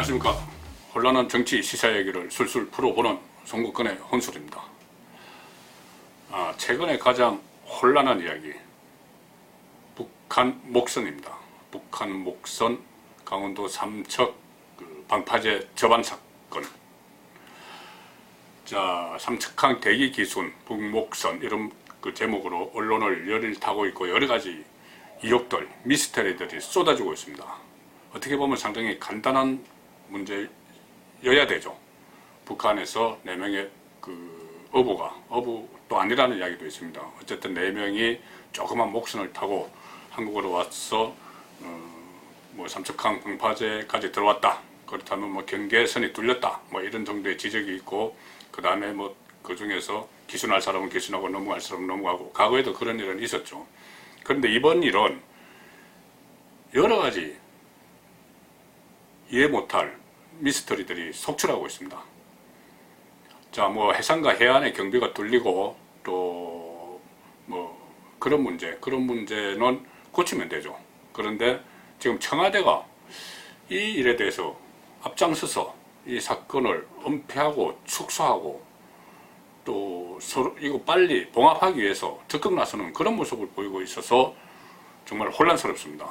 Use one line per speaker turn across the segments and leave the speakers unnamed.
안녕하십니까. 혼란한 정치 시사 얘기를 술술 풀어보는 송국근의 혼술입니다. 최근에 가장 혼란한 이야기, 북한 목선입니다. 북한 목선 강원도 삼척 방파제 저반 사건. 자, 삼척항 대기 기순 북목선 이런 제목으로 언론을 열일 타고 있고 여러가지 의혹들, 미스터리들이 쏟아지고 있습니다. 어떻게 보면 상당히 간단한 문제여야 되죠. 북한에서 4명의 어부도 아니라는 이야기도 있습니다. 어쨌든 4명이 조그만 목선을 타고 한국으로 와서 삼척항 방파제까지 들어왔다. 그렇다면 경계선이 뚫렸다. 이런 정도의 지적이 있고, 그 다음에 그 중에서 기순할 사람은 기순하고 넘어갈 사람은 넘어가고, 과거에도 그런 일은 있었죠. 그런데 이번 일은 여러 가지 이해 못할 미스터리들이 속출하고 있습니다. 자, 해상과 해안의 경비가 뚫리고 또 그런 문제는 고치면 되죠. 그런데 지금 청와대가 이 일에 대해서 앞장서서 이 사건을 은폐하고 축소하고 또 서로 이거 빨리 봉합하기 위해서 적극 나서는 그런 모습을 보이고 있어서 정말 혼란스럽습니다.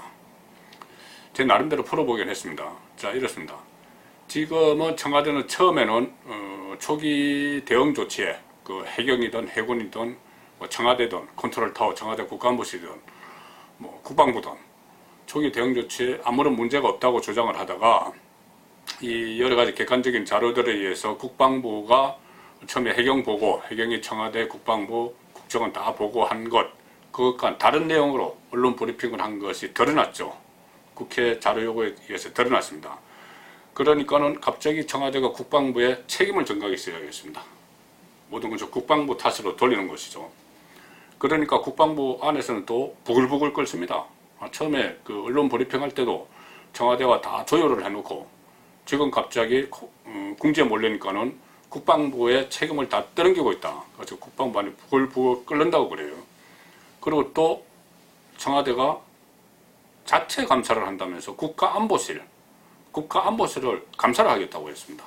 제 나름대로 풀어보긴 했습니다. 자, 이렇습니다. 지금은 청와대는 처음에는 초기 대응 조치에 해경이든 해군이든 청와대든 컨트롤타워, 청와대 국가안보실이든 국방부든 초기 대응 조치에 아무런 문제가 없다고 주장을 하다가 이 여러 가지 객관적인 자료들에 의해서 국방부가 처음에 해경 보고, 해경이 청와대, 국방부, 국정원 다 보고한 그것과 다른 내용으로 언론 브리핑을 한 것이 드러났죠. 국회 자료 요구에 의해서 드러났습니다. 그러니까는 갑자기 청와대가 국방부에 책임을 전가하기 시작했습니다. 모든 것을 국방부 탓으로 돌리는 것이죠. 그러니까 국방부 안에서는 또 부글부글 끓습니다. 처음에 언론 브리핑할 때도 청와대와 다 조율을 해놓고 지금 갑자기 궁지에 몰리니까는 국방부의 책임을 다 떠넘기고 있다. 그래서 국방부 안에 부글부글 끓는다고 그래요. 그리고 또 청와대가 자체 감사를 한다면서 국가안보실을 감사를 하겠다고 했습니다.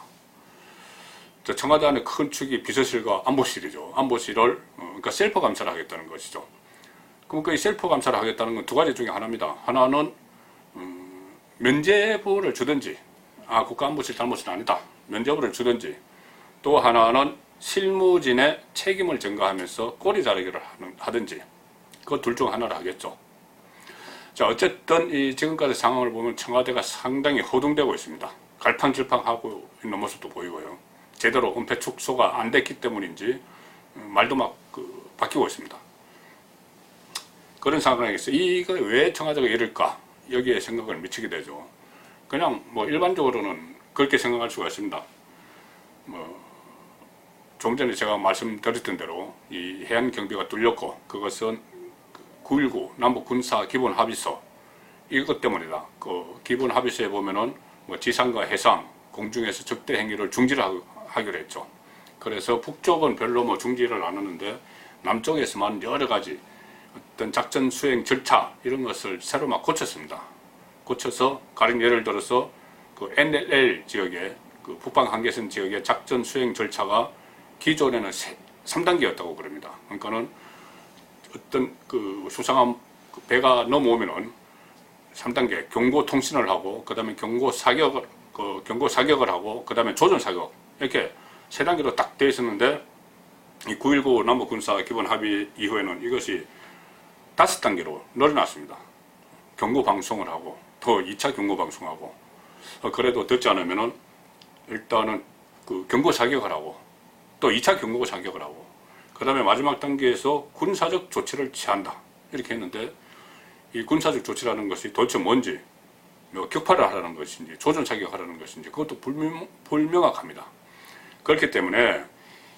청와대 안에 큰 축이 비서실과 안보실이죠. 안보실을 그러니까 셀프 감사를 하겠다는 것이죠. 그러니까 이 셀프 감사를 하겠다는 건 두 가지 중에 하나입니다. 하나는 면죄부를 주든지, 국가안보실 잘못은 아니다, 면죄부를 주든지, 또 하나는 실무진의 책임을 전가하면서 꼬리 자르기를 하든지, 그 둘 중 하나를 하겠죠. 자, 어쨌든 지금까지 상황을 보면 청와대가 상당히 허둥대고 있습니다. 갈팡질팡하고 있는 모습도 보이고요. 제대로 은폐 축소가 안 됐기 때문인지 말도 바뀌고 있습니다. 그런 상황에서 이거 왜 청와대가 이럴까? 여기에 생각을 미치게 되죠. 그냥 일반적으로는 그렇게 생각할 수가 있습니다. 좀 전에 제가 말씀드렸던 대로 이 해안 경비가 뚫렸고, 그것은 9.19 남북군사 기본합의서 이것 때문이다. 기본합의서에 보면은 지상과 해상, 공중에서 적대 행위를 중지를 하기로 했죠. 그래서 북쪽은 별로 중지를 안 하는데 남쪽에서만 여러 가지 어떤 작전 수행 절차 이런 것을 새로 고쳤습니다. 고쳐서 가령 예를 들어서 NLL 지역에 북방 한계선 지역의 작전 수행 절차가 기존에는 3단계였다고 그럽니다. 그러니까는 어떤 수상한 배가 넘어오면은 3단계 경고 통신을 하고, 그 다음에 경고 사격을 하고, 그 다음에 조준 사격, 이렇게 3단계로 딱 되어 있었는데, 이 9.19 남북군사 기본 합의 이후에는 이것이 5단계로 늘어났습니다. 경고 방송을 하고, 더 2차 경고 방송하고, 그래도 듣지 않으면은 일단은 경고 사격을 하고, 또 2차 경고 사격을 하고, 그 다음에 마지막 단계에서 군사적 조치를 취한다. 이렇게 했는데, 이 군사적 조치라는 것이 도대체 뭔지, 격파를 하라는 것인지, 조준 사격하라는 것인지, 그것도 불명확합니다. 그렇기 때문에,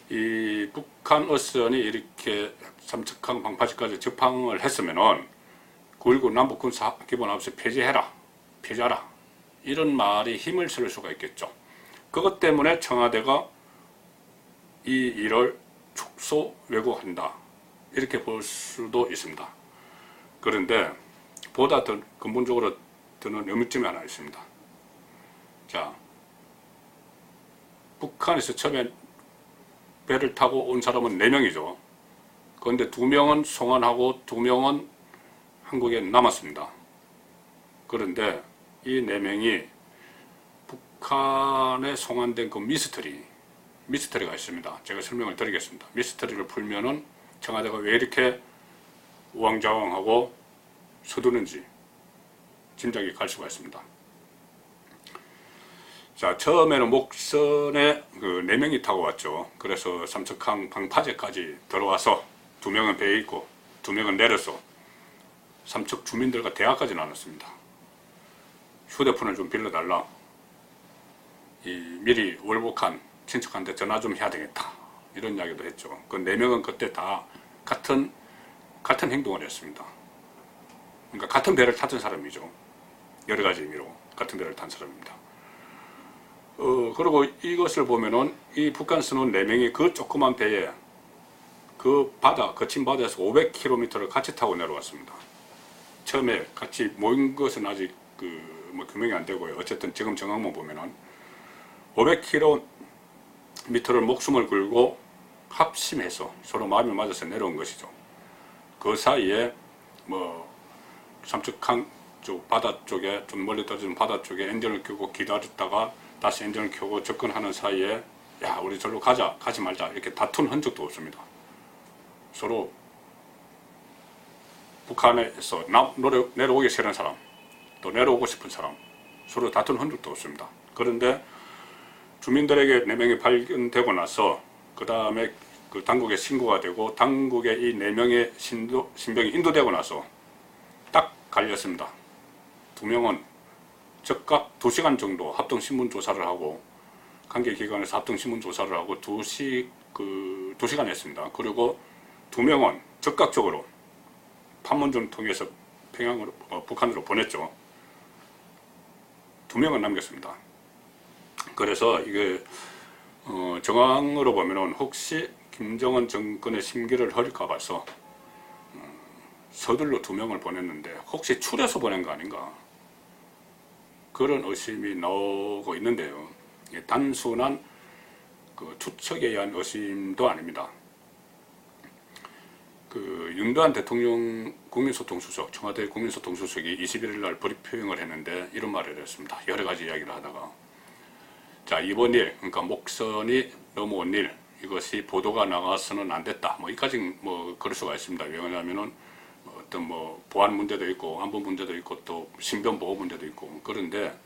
이 북한 어선이 이렇게 삼척항 방파제까지 접항을 했으면은, 9.19 남북군사 기본합의서 폐지하라. 이런 말이 힘을 실을 수가 있겠죠. 그것 때문에 청와대가 이 일을 축소 왜곡한다, 이렇게 볼 수도 있습니다. 그런데 보다 더 근본적으로 드는 의문점이 하나 있습니다. 자, 북한에서 처음에 배를 타고 온 사람은 4명이죠. 그런데 2명은 송환하고 2명은 한국에 남았습니다. 그런데 이 4명이 북한에 송환된 그 미스터리가 있습니다. 제가 설명을 드리겠습니다. 미스터리를 풀면은 청와대가 왜 이렇게 우왕좌왕하고 서두는지 짐작이 갈 수가 있습니다. 자, 처음에는 목선에 그 4명이 타고 왔죠. 그래서 삼척항 방파제까지 들어와서 2명은 배에 있고 2명은 내려서 삼척 주민들과 대화까지 나눴습니다. 휴대폰을 좀 빌려달라. 미리 월북한 친척한테 전화 좀 해야 되겠다. 이런 이야기도 했죠. 그 4명은 그때 다 같은 행동을 했습니다. 그러니까 같은 배를 탔던 사람이죠. 여러 가지 의미로 같은 배를 탄 사람입니다. 그리고 이것을 보면은 이 북한 선원 4명이 그 조그만 배에 그 바다, 거친 바다에서 500km를 같이 타고 내려왔습니다. 처음에 같이 모인 것은 아직 뭐 규명이 안 되고요. 어쨌든 지금 정황만 보면은 500km를 목숨을 걸고 합심해서 서로 마음이 맞아서 내려온 것이죠. 그 사이에 뭐 삼척항 쪽 바다 쪽에 좀 멀리 떨어지는 바다 쪽에 엔진을 켜고 기다렸다가 다시 엔진을 켜고 접근하는 사이에 야 우리 절로 가지 말자 이렇게 다툰 흔적도 없습니다. 서로 북한에서 내려오기 싫은 사람 또 내려오고 싶은 사람 서로 다툰 흔적도 없습니다. 그런데 주민들에게 4명이 발견되고 나서 그 다음에 그 당국에 신고가 되고 당국에 이 4명의 신병이 인도되고 나서 딱 갈렸습니다. 2명은 즉각 2시간 정도 합동신문 조사를 하고 관계기관에서 합동신문 조사를 하고 2시간 했습니다. 그리고 2명은 즉각적으로 판문점 통해서 평양으로 북한으로 보냈죠. 2명은 남겼습니다. 그래서 이게 정황으로 보면은 혹시 김정은 정권의 심기를 흐릴까 봐서 서둘러 2명을 보냈는데 혹시 추려서 보낸 거 아닌가 그런 의심이 나오고 있는데요. 단순한 그 추측에 의한 의심도 아닙니다. 그 윤두한 대통령 국민소통수석, 청와대 국민소통수석이 21일 날 브리핑을 했는데 이런 말을 했습니다. 여러 가지 이야기를 하다가 자 이번 일, 그러니까 목선이 넘어온 일 이것이 보도가 나가서는 안 됐다. 뭐 이까지 뭐 그럴 수가 있습니다. 왜냐하면은 어떤 뭐 보안 문제도 있고 안보 문제도 있고 또 신변 보호 문제도 있고 그런데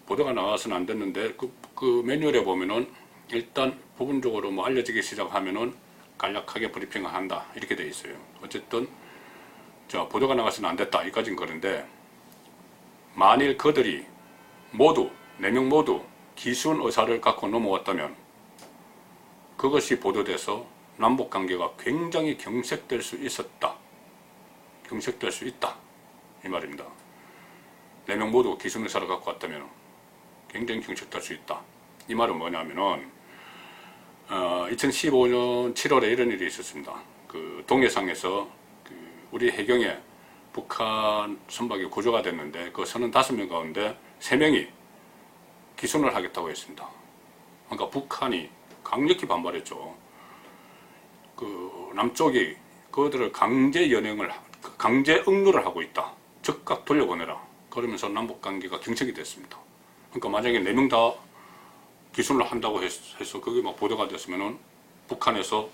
보도가 나가서는 안 됐는데 그 매뉴얼에 보면은 일단 부분적으로 뭐 알려지기 시작하면은 간략하게 브리핑을 한다 이렇게 돼 있어요. 어쨌든 자 보도가 나가서는 안 됐다 이까지는 그런데 만일 그들이 모두 4명 모두 기순 의사를 갖고 넘어왔다면 그것이 보도돼서 남북관계가 굉장히 경색될 수 있었다. 경색될 수 있다. 이 말입니다. 4명 모두 기순 의사를 갖고 왔다면 굉장히 경색될 수 있다. 이 말은 뭐냐면은 2015년 7월에 이런 일이 있었습니다. 그 동해상에서 우리 해경에 북한 선박이 구조가 됐는데 그 35명 가운데 3명이 기순을 하겠다고 했습니다. 그러니까 북한이 강력히 반발했죠. 그 남쪽이 그들을 강제 응로를 하고 있다. 즉각 돌려보내라. 그러면서 남북관계가 경색이 됐습니다. 그러니까 만약에 4명 다 기순을 한다고 해서 그게 막 보도가 됐으면은 북한에서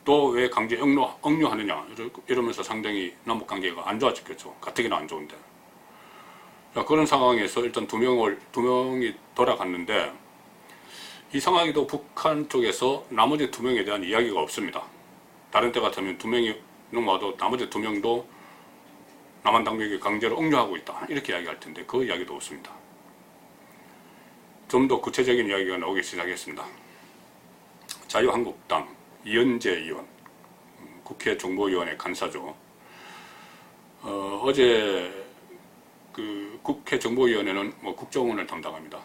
또 왜 강제 응유하느냐 이러면서 상당히 남북관계가 안 좋아졌겠죠. 가뜩이나 안 좋은데. 자, 그런 상황에서 일단 2명이 돌아갔는데 이상하게도 북한 쪽에서 나머지 2명에 대한 이야기가 없습니다. 다른 때 같으면 2명이 넘어와도 나머지 2명도 남한 당국이 강제로 응유하고 있다 이렇게 이야기할 텐데 그 이야기도 없습니다. 좀 더 구체적인 이야기가 나오기 시작했습니다. 자유한국당 이현재 의원, 국회 정보위원회 간사죠. 어제 그 국회 정보위원회는 뭐 국정원을 담당합니다.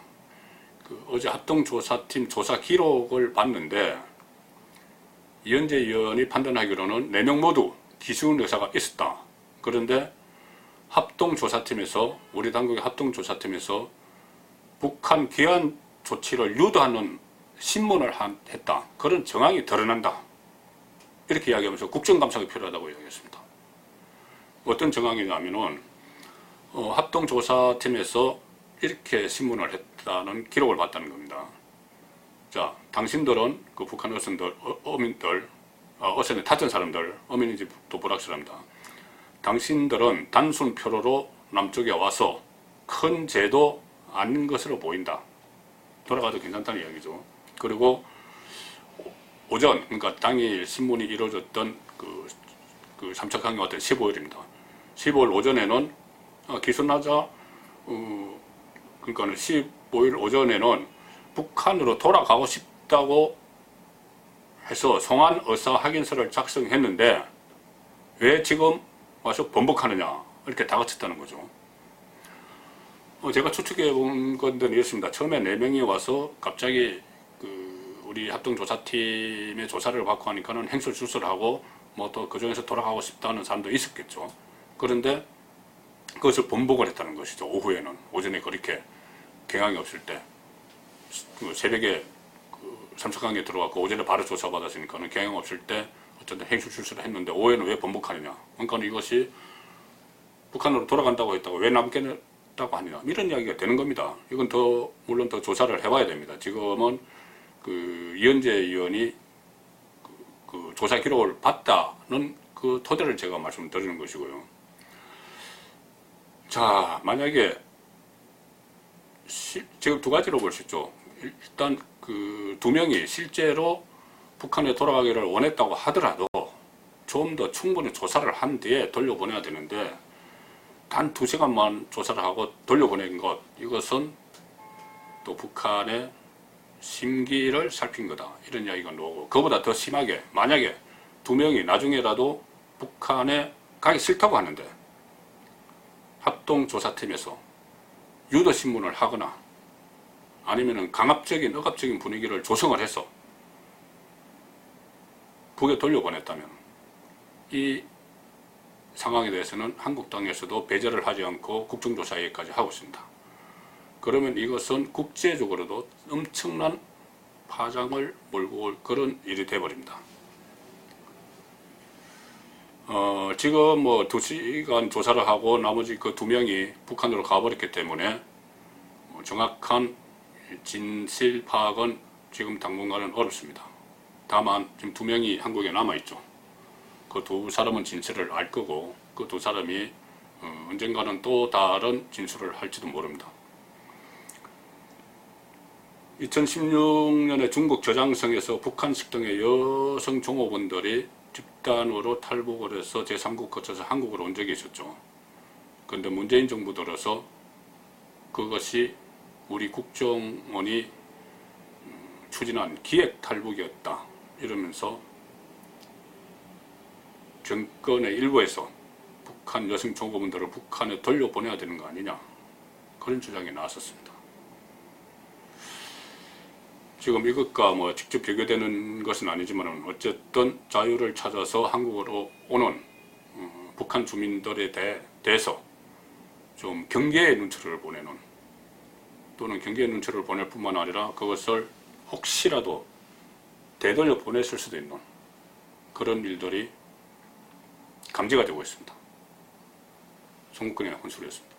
어제 합동조사팀 조사 기록을 봤는데 이현재 의원이 판단하기로는 4명 모두 기순 의사가 있었다. 그런데 우리 당국의 합동조사팀에서 북한 기한 조치를 유도하는 신문을 했다. 그런 정황이 드러난다. 이렇게 이야기하면서 국정감사가 필요하다고 이야기했습니다. 어떤 정황이냐면은 합동조사팀에서 이렇게 신문을 했다는 기록을 봤다는 겁니다. 자, 당신들은 그 북한 어선들, 어민들, 어선에 탔던 사람들, 어민인지 또 불확실합니다. 당신들은 단순 표로로 남쪽에 와서 큰 죄도 아닌 것으로 보인다. 돌아가도 괜찮다는 이야기죠. 그리고 오전, 그러니까 당일 신문이 이루어졌던 그 삼척항이 왔던 15일입니다. 15일 오전에는 기순하자, 그러니까 15일 오전에는 북한으로 돌아가고 싶다고 해서 송환 의사 확인서를 작성했는데 왜 지금 와서 번복하느냐 이렇게 다그쳤다는 거죠. 제가 추측해 본 건데 이렇습니다. 처음에 4명이 와서 갑자기 우리 합동조사팀의 조사를 받고 하니까는 행설출설을 하고 뭐 또 그중에서 돌아가고 싶다는 사람도 있었겠죠. 그런데 그것을 번복을 했다는 것이죠. 오후에는. 오전에 그렇게 경황이 없을 때 새벽에 삼척항에 들어갔고 오전에 바로 조사받았으니까는 경황 없을 때 어쨌든 행설출설을 했는데 오후에는 왜 번복하느냐. 그러니까 이것이 북한으로 돌아간다고 했다고 왜 남겠다고 하느냐 이런 이야기가 되는 겁니다. 이건 물론 더 조사를 해봐야 됩니다. 지금은 이현재 의원이 그 조사 기록을 봤다는 그 토대를 제가 말씀드리는 것이고요. 자, 만약에 지금 두 가지로 볼 수 있죠. 일단 그 2명이 실제로 북한에 돌아가기를 원했다고 하더라도 좀 더 충분히 조사를 한 뒤에 돌려보내야 되는데 단 2시간만 조사를 하고 돌려보낸 것, 이것은 또 북한의 심기를 살핀 거다 이런 이야기가 나오고, 그보다 더 심하게 만약에 2명이 나중에라도 북한에 가기 싫다고 하는데 합동조사팀에서 유도신문을 하거나 아니면 강압적인 억압적인 분위기를 조성을 해서 북에 돌려보냈다면 이 상황에 대해서는 한국당에서도 배제를 하지 않고 국정조사 얘기까지 하고 있습니다. 그러면 이것은 국제적으로도 엄청난 파장을 몰고 올 그런 일이 되어버립니다. 지금 뭐 2시간 조사를 하고 나머지 그 2명이 북한으로 가버렸기 때문에 정확한 진실 파악은 지금 당분간은 어렵습니다. 다만 지금 2명이 한국에 남아있죠. 그 2사람은 진실을 알 거고 그 2사람이 언젠가는 또 다른 진술을 할지도 모릅니다. 2016년에 중국 저장성에서 북한 식당의 여성 종업원들이 집단으로 탈북을 해서 제3국 거쳐서 한국으로 온 적이 있었죠. 그런데 문재인 정부 들어서 그것이 우리 국정원이 추진한 기획 탈북이었다 이러면서 정권의 일부에서 북한 여성 종업원들을 북한에 돌려보내야 되는 거 아니냐 그런 주장이 나왔었습니다. 지금 이것과 뭐 직접 비교되는 것은 아니지만 어쨌든 자유를 찾아서 한국으로 오는 북한 주민들에 대해서 좀 경계의 눈초리를 보내는, 또는 경계의 눈초리를 보낼 뿐만 아니라 그것을 혹시라도 되돌려 보냈을 수도 있는 그런 일들이 감지가 되고 있습니다. 송국근의 혼술이었습니다.